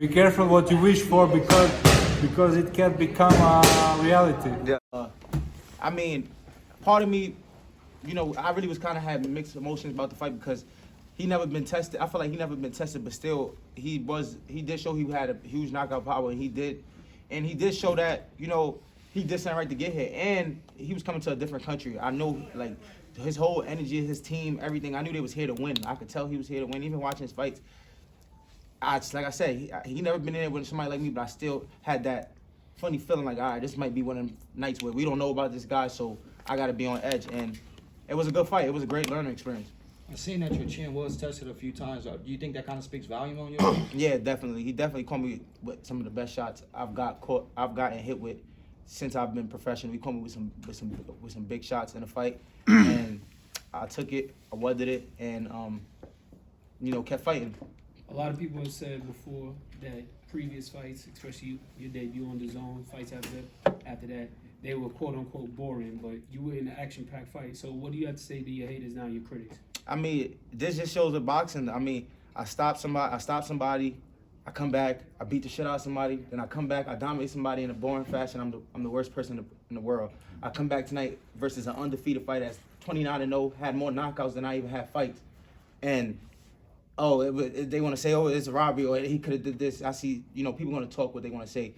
Be careful what you wish for because it can become a reality. Yeah. I mean, part of me, I really was kind of had mixed emotions about the fight because he never been tested. I feel like he never been tested, but still, he did show he had a huge knockout power, and he did show that, he did something right to get here, and he was coming to a different country. I know, like, his whole energy, his team, everything, I knew they was here to win. I could tell he was here to win, even watching his fights. Like I said, he never been in there with somebody like me, but I still had that funny feeling like, all right, this might be one of them nights where we don't know about this guy, so I got to be on edge. And it was a good fight. It was a great learning experience. I've seen that your chin was tested a few times. Do you think that kind of speaks volume on you? Yeah, definitely. He definitely caught me with some of the best shots I've gotten hit with since I've been professional. He caught me with some big shots in the fight, and I took it, I weathered it, and kept fighting. A lot of people have said before that previous fights, especially your debut on the zone, fights after that, they were quote unquote boring, but you were in an action-packed fight. So what do you have to say to your haters now, your critics? I mean, this just shows with boxing. I mean, I stop somebody, I come back, I beat the shit out of somebody, then I come back, I dominate somebody in a boring fashion. I'm the worst person in the world. I come back tonight versus an undefeated fighter that's 29-0, had more knockouts than I even had fights, and they want to say, it's a robbery, or he could have did this. I see, people going to talk what they want to say.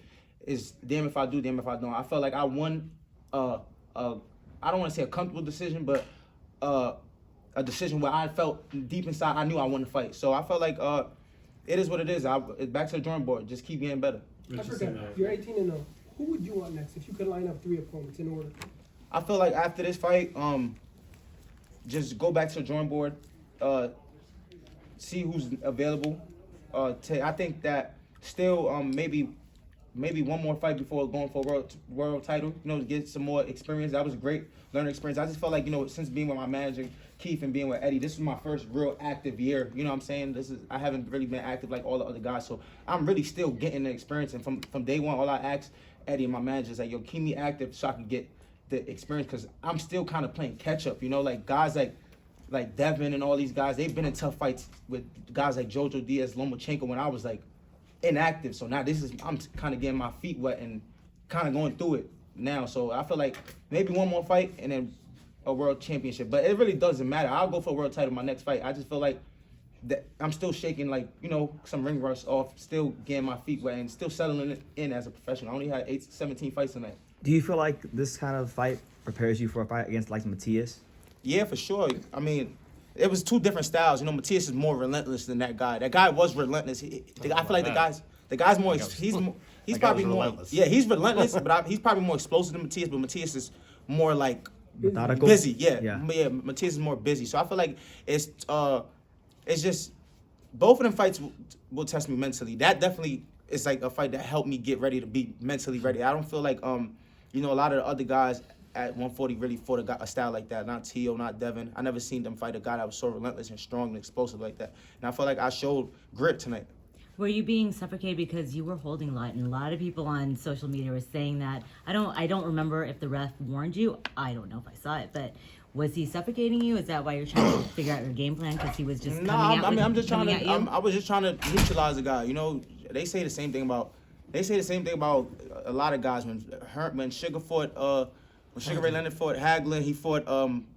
It's damn if I do, damn if I don't. I felt like I won, I don't want to say a comfortable decision, but a decision where I felt deep inside I knew I won the fight. So I felt like it is what it is. It's back to the drawing board. Just keep getting better. I forgot, you're 18-0. Who would you want next if you could line up 3 opponents in order? I feel like after this fight, just go back to the drawing board, see who's available. I think that still maybe one more fight before going for a world title, to get some more experience. That was a great learning experience. I just felt like, since being with my manager, Keith, and being with Eddie, this was my first real active year. You know what I'm saying? I haven't really been active like all the other guys, so I'm really still getting the experience. And from day one, all I asked Eddie and my manager is like, yo, keep me active so I can get the experience, because I'm still kind of playing catch up, like guys like Devin and all these guys, they've been in tough fights with guys like Jojo Diaz, Lomachenko when I was like inactive. So now I'm kind of getting my feet wet and kind of going through it now. So I feel like maybe one more fight and then a world championship. But it really doesn't matter. I'll go for a world title my next fight. I just feel like that I'm still shaking, like, some ring rust off, still getting my feet wet and still settling it in as a professional. I only had 17 fights in that. Do you feel like this kind of fight prepares you for a fight against like Matias? Yeah, for sure. I mean, it was two different styles. Matias is more relentless than that guy. That guy was relentless. I feel like the guy's more. He's probably more. Relentless. Yeah, he's relentless, but he's probably more explosive than Matias. But Matias is more like methodical, busy. Yeah. Matias is more busy. So I feel like it's just both of them fights will test me mentally. That definitely is like a fight that helped me get ready to be mentally ready. I don't feel like a lot of the other guys at 140 really fought a style like that. Not Tio, not Devin. I never seen them fight a guy that was so relentless and strong and explosive like that. And I feel like I showed grit tonight. Were you being suffocated because you were holding a lot, and a lot of people on social media were saying that? I don't remember if the ref warned you. I don't know if I saw it, but was he suffocating you? Is that why you're trying to figure out your game plan, because he was just coming out? I was just trying to neutralize the guy. They say the same thing about a lot of guys when Sugar fought. When Sugar Ray Leonard fought Hagler, he fought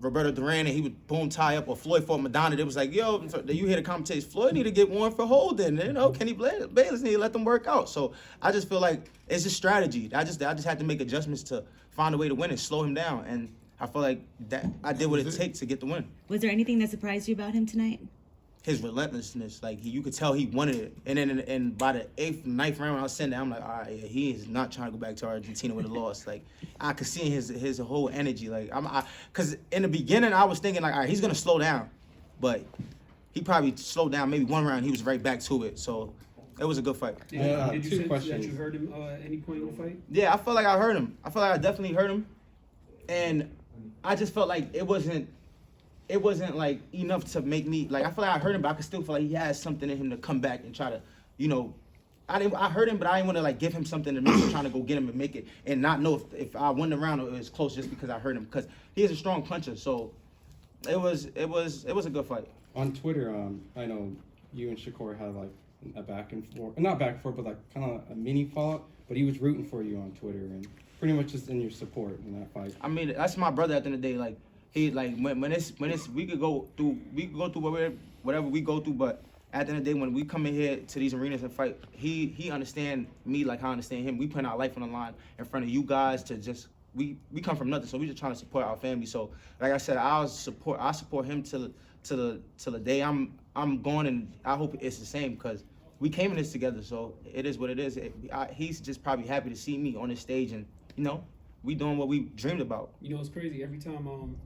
Roberto Duran, and he would boom tie up, or Floyd fought Madonna. It was like, yo, you hear the commentators, Floyd need to get warned for holding. Kenny Bayless need to let them work out. So I just feel like it's just strategy. I just had to make adjustments to find a way to win and slow him down. And I feel like that I did what it takes to get the win. Was there anything that surprised you about him tonight? His relentlessness, like you could tell he wanted it, and then and by the 8th, 9th round, I was sitting there, I'm like, all right, yeah, he is not trying to go back to Argentina with a loss. Like I could see his whole energy, like because in the beginning I was thinking like, all right, he's gonna slow down, but he probably slowed down maybe one round, he was right back to it. So it was a good fight. Did you sense that you heard him at any point in the fight? Yeah, I felt like I heard him. I felt like I definitely heard him, and I just felt like it wasn't like enough to make me, like, I feel like I heard him, but I could still feel like he has something in him to come back and try to, I heard him, but I didn't want to like give him something to make him trying to go get him and make it, and not know if I won the round or it was close just because I heard him, because he is a strong puncher. So it was a good fight. On Twitter, I know you and Shakur had like a back and forth, not back and forth, but like kind of a mini fallout. But he was rooting for you on Twitter and pretty much just in your support in that fight. I mean, that's my brother at the end of the day. Like he like when it's we could go through whatever we go through, but at the end of the day when we come in here to these arenas and fight, he understand me like I understand him. We put our life on the line in front of you guys to just we come from nothing, so we just trying to support our family. So like I said, I support him till the day I'm going, and I hope it's the same because we came in this together. So it is what it is. He's just probably happy to see me on this stage, and you know, we doing what we dreamed about. You know, it's crazy. Every time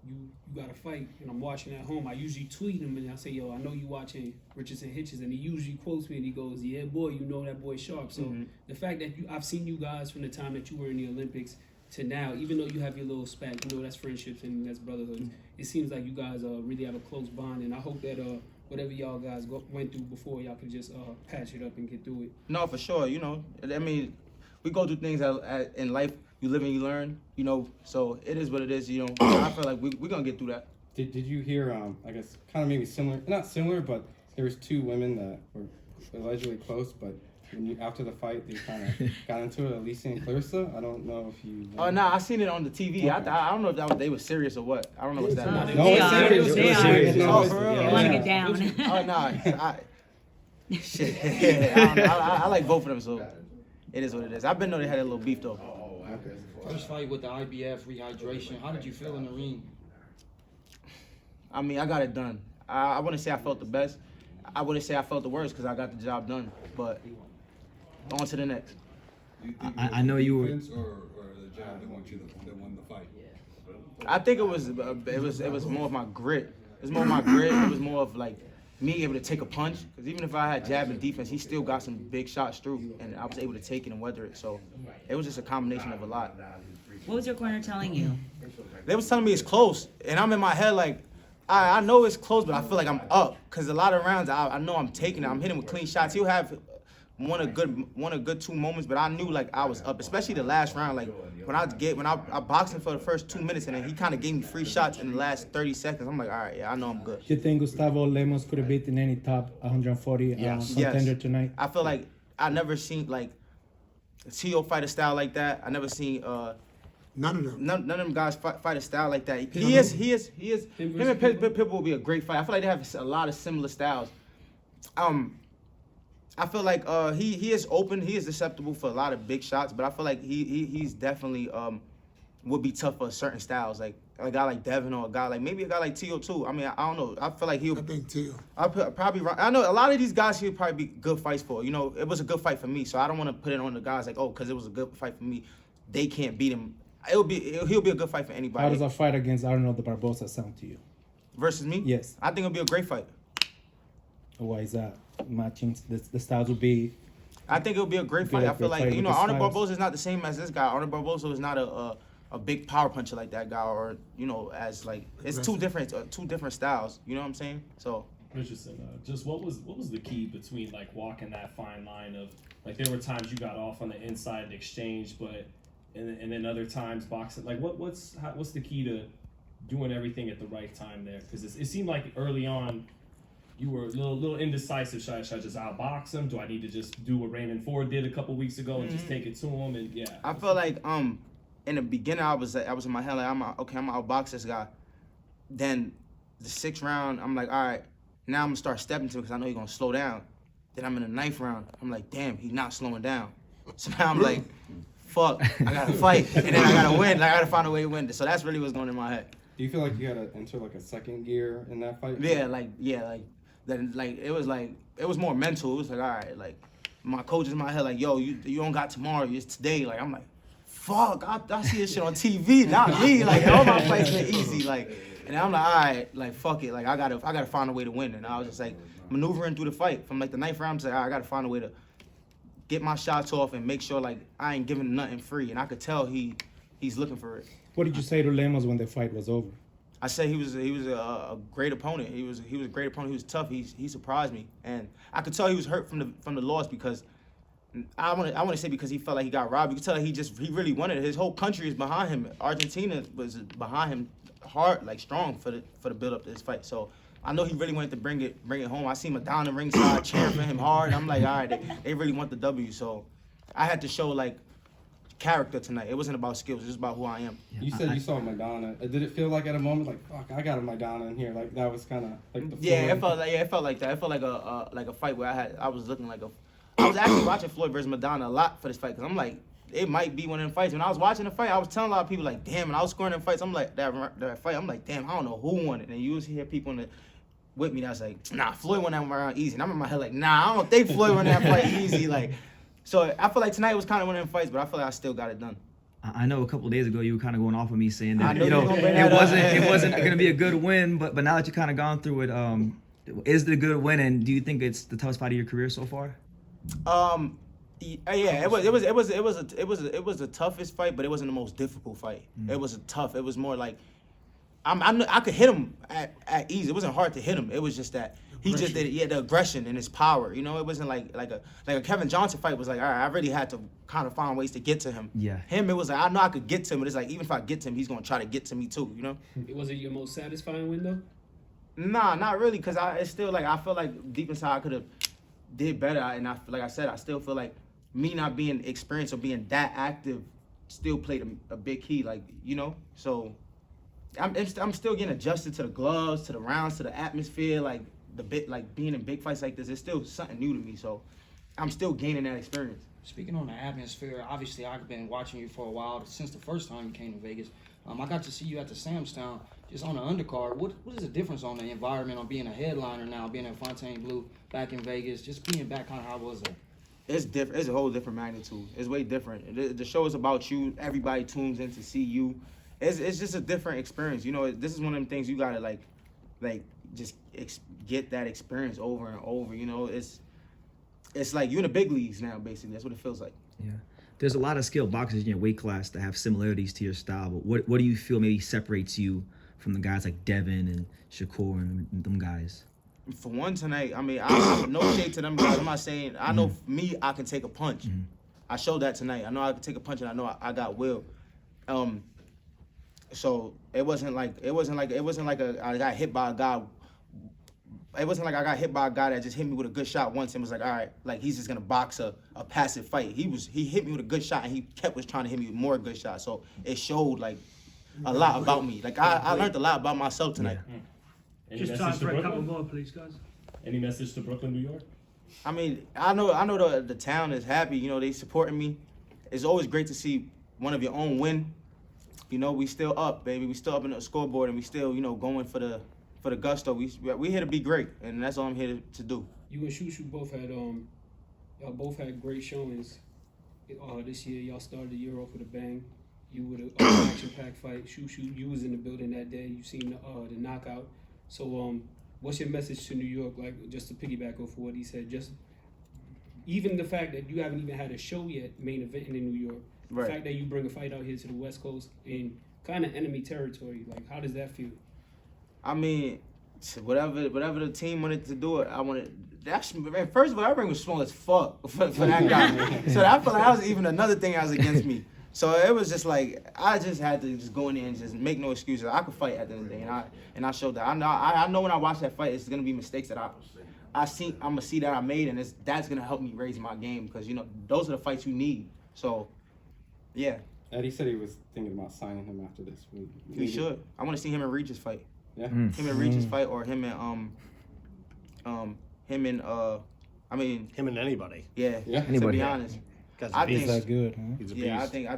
you got a fight and I'm watching at home, I usually tweet him and I say, yo, I know you watching Richardson Hitchins, and he usually quotes me and he goes, yeah, boy, you know that boy sharp. So the fact that I've seen you guys from the time that you were in the Olympics to now, even though you have your little spat, you know that's friendships and that's brotherhood. It seems like you guys really have a close bond, and I hope that whatever y'all guys went through before, y'all can just patch it up and get through it. No, for sure. You know, I mean, we go through things in life. You live and you learn. You know, so it is what it is. You know, I feel like we're gonna get through that. Did you hear? I guess kind of maybe similar, not similar, but there was two women that were allegedly close, but after the fight, they kind of got into it, Alicia and Clarissa. I don't know if you... Oh, no, I seen it on the TV. Okay. I don't know if they were serious or what. I don't know what's that. No, it's serious. They serious. Oh, for real? They want to get down. Oh, no. Shit. I like both of them, so it is what it is. I've been know they had a little beef, though. First fight with the IBF rehydration. How did you feel in the ring? I mean, I got it done. I wouldn't say I felt the best. I wouldn't say I felt the worst because I got the job done. But on to the next. I know you were. Or the jab that won the fight. I think it was more of my grit. It was more of my grit. It was more of like me able to take a punch. Because even if I had jab and defense, he still got some big shots through, and I was able to take it and weather it. So it was just a combination of a lot. What was your corner telling you? They was telling me it's close, and I'm in my head like, I know it's close, but I feel like I'm up. Because a lot of rounds, I know I'm taking it. I'm hitting with clean shots. He'll have one a good 2 moments, but I knew like I was up, especially the last round. Like when I boxed him for the first 2 minutes, and then he kind of gave me free shots in the last 30 seconds. I'm like, all right, yeah, I know I'm good. Do you think Gustavo Lemos could have beaten any top 140 contender tonight? I feel like I never seen like Tio fight a style like that. I never seen None of them. None of them guys fight a style like that. He is. Him and Pitbull will be a great fight. I feel like they have a lot of similar styles. I feel like he is open. He is susceptible for a lot of big shots, but I feel like he's definitely would be tough for certain styles, like a guy like Devin or a guy like Tio too. I mean, I don't know. I feel like he'll. I think Tio. I know a lot of these guys he'll probably be good fights for. You know, it was a good fight for me, so I don't want to put it on the guys like, oh, because it was a good fight for me, they can't beat him. He'll be a good fight for anybody. How does a fight against Arnold Barbosa sound to you? Versus me? Yes. I think it'll be a great fight. Why is that? Matching the styles will be. I think it'll be a great fight. I feel like Arnold Barbosa is not the same as this guy. Arnold Barbosa is not a big power puncher like that guy, or as like it's two different styles. You know what I'm saying? So. Richardson, just what was the key between like walking that fine line of like there were times you got off on the inside exchange, but and then other times boxing, like what's the key to doing everything at the right time there? Because it seemed like early on you were a little indecisive. Should I just outbox him? Do I need to just do what Raymond Ford did a couple weeks ago and just take it to him? And yeah, I feel like in the beginning I was in my head like I'm gonna outbox this guy. Then the 6th round I'm like, all right, now I'm gonna start stepping to him because I know he's gonna slow down. Then I'm in the 9th round. I'm like, damn, he's not slowing down. So now I'm like, fuck, I gotta fight, and then I gotta win. I gotta find a way to win. So that's really what's going in my head. Do you feel like you had to enter like a second gear in that fight? It was more mental. It was like, all right, like my coach is in my head like, yo, you don't got tomorrow, it's today. Like I'm like, fuck, I see this shit on TV, not me. Like all my fights been easy, like, and I'm like, all right, like fuck it, like I gotta find a way to win. And I was just like maneuvering through the fight from like the 9th round. I'm like, all right, I gotta find a way to get my shots off and make sure like I ain't giving nothing free. And I could tell he's looking for it. What did you say to Lemos when the fight was over? I said he was a great opponent. He was a great opponent. He was tough. He surprised me, and I could tell he was hurt from the loss because I want to say because he felt like he got robbed. You could tell he really wanted it. His whole country is behind him. Argentina was behind him hard, like strong for the build up to this fight. So I know he really wanted to bring it home. I seen Madonna ringside cheering for him hard. I'm like, all right, they really want the W. So I had to show like character tonight. It wasn't about skills. It was about who I am. You said you saw Madonna. Did it feel like at a moment like, fuck, I got a Madonna in here? Like that was kind of like the Yeah, floor. it felt like that. It felt like a fight where I was looking like I was actually watching Floyd versus Madonna a lot for this fight because I'm like, it might be one of them fights. When I was watching the fight, I was telling a lot of people like, damn, and I was scoring them fights. I'm like that fight. I'm like, damn, I don't know who won it. And you hear people with me that's like, nah, Floyd won that one around easy. And I'm in my head like, nah, I don't think Floyd won that fight easy. Like, so I feel like tonight was kind of one of them fights, but I feel like I still got it done. I know a couple of days ago you were kind of going off of me saying I that know you gonna bring it that up. wasn't going to be a good win, but now that you kind of gone through it, is it a good win? And do you think it's the toughest fight of your career so far? Yeah, it was the toughest fight, but it wasn't the most difficult fight. It was it was more like I could hit him at ease. It wasn't hard to hit him. It was just that he just did it. Yeah, the aggression and his power. You know, it wasn't like a Kevin Johnson fight was like, all right, I really had to kind of find ways to get to him. Yeah. Him, it was like I know I could get to him, but it's like even if I get to him, he's gonna try to get to me too. You know. Was it your most satisfying win though? Nah, not really, cause it's still like I feel like deep inside I could have did better, and like I said, I still feel like me not being experienced or being that active still played a big key, like you know. So I'm still getting adjusted to the gloves, to the rounds, to the atmosphere, like being in big fights like this. It's still something new to me, so I'm still gaining that experience. Speaking on the atmosphere, obviously I've been watching you for a while since the first time you came to Vegas. I got to see you at the Sam's Town, just on the undercard. What is the difference on the environment on being a headliner now, being at Fontainebleau, back in Vegas, just being back kind of how it was there? It's different. It's a whole different magnitude. It's way different. The show is about you. Everybody tunes in to see you. It's just a different experience. You know, this is one of them things you gotta like just get that experience over and over. You know, it's like you're in the big leagues now. Basically, that's what it feels like. Yeah. There's a lot of skilled boxers in your weight class that have similarities to your style, but what do you feel maybe separates you from the guys like Devin and Shakur and them guys? For one tonight, I mean, I'm no shade to them guys. I'm not saying I know me, I can take a punch. I showed that tonight. I know I can take a punch, and I know I got will. So it wasn't like I got hit by a guy. It wasn't like I got hit by a guy that just hit me with a good shot once and was like, all right, like he's just gonna box a passive fight. He hit me with a good shot and he was trying to hit me with more good shots. So it showed like a lot about me. Like I learned a lot about myself tonight. Any Just message time to for a couple Brooklyn? more, please, guys. Any message to Brooklyn, New York? I mean, I know the town is happy. You know, they supporting me. It's always great to see one of your own win. You know, we still up, baby. We still up in the scoreboard, and we still, you know, going for the gusto. We here to be great, and that's all I'm here to do. You and Shushu both had y'all both had great showings. This year y'all started the year off with a bang. You with an action-packed fight. Shushu, you was in the building that day. You seen the knockout. So what's your message to New York? Like just to piggyback off of what he said, just even the fact that you haven't even had a show yet, main event in New York. Right. The fact that you bring a fight out here to the West Coast in kind of enemy territory, like how does that feel? I mean, whatever the team wanted to do it, I wanted. First of all, that ring was small as fuck for that guy. So I felt like that was even another thing that was against me. So it was just like I just had to just go in there and just make no excuses. I could fight at the end of the day, and I showed that. I know when I watch that fight, it's gonna be mistakes that I'm gonna see that I made, and that's gonna help me raise my game because you know those are the fights you need. So, yeah. Eddie said he was thinking about signing him after this. He should. I want to see him and Regis fight. Yeah. Him and Regis fight, or him and him and anybody. Yeah. Yeah. To be honest. I think He's that good, huh? He's a Yeah, beast. I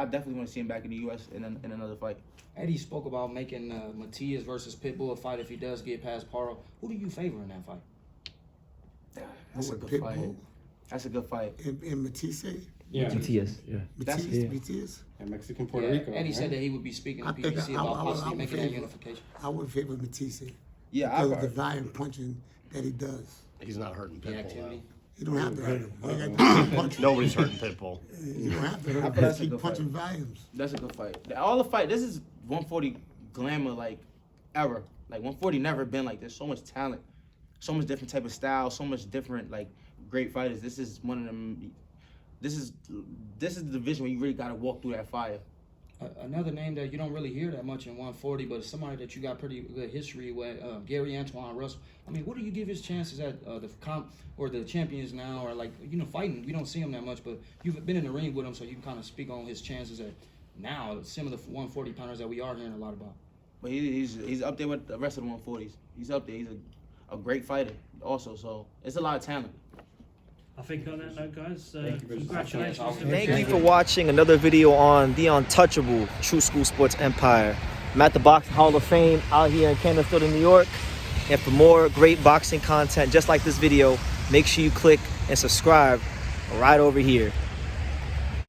definitely want to see him back in the U.S. in another fight. Eddie spoke about making Matias versus Pitbull a fight if he does get past Paro. Who do you favor in that fight? That's a good fight. That's a good fight. In Matisse? Yeah. Matias, yeah. Matisse? And Mexican Puerto Yeah, Rico. Eddie right? said that he would be speaking to I think PBC I about would possibly making that favor- unification. I would favor Matisse Yeah, because of the violent punching that he does. He's not hurting The Pitbull. activity. You don't have to hurt him. You ain't got to keep punching. Nobody's hurting Pitbull. You don't have to hurt I him. feel that's Just a keep good punching fight. volumes. That's a good fight. All the fight. This is 140 glamour like ever. Like 140 never been like this. So much talent, so much different type of style, so much different like great fighters. This is one of them. This is the division where you really gotta walk through that fire. Another name that you don't really hear that much in 140, but somebody that you got pretty good history with, Gary Antoine Russell. I mean, what do you give his chances at the comp or the champions now, or like fighting? We don't see him that much, but you've been in the ring with him, so you can kind of speak on his chances at now some of the 140 pounders that we are hearing a lot about. But he's up there with the rest of the 140s. He's up there. He's a great fighter also. So it's a lot of talent. I think on that note, guys, Thank you for congratulations. Thank you for watching another video on the untouchable True School Sports Empire. I'm at the Boxing Hall of Fame out here in Canterbury, New York. And for more great boxing content just like this video, make sure you click and subscribe right over here.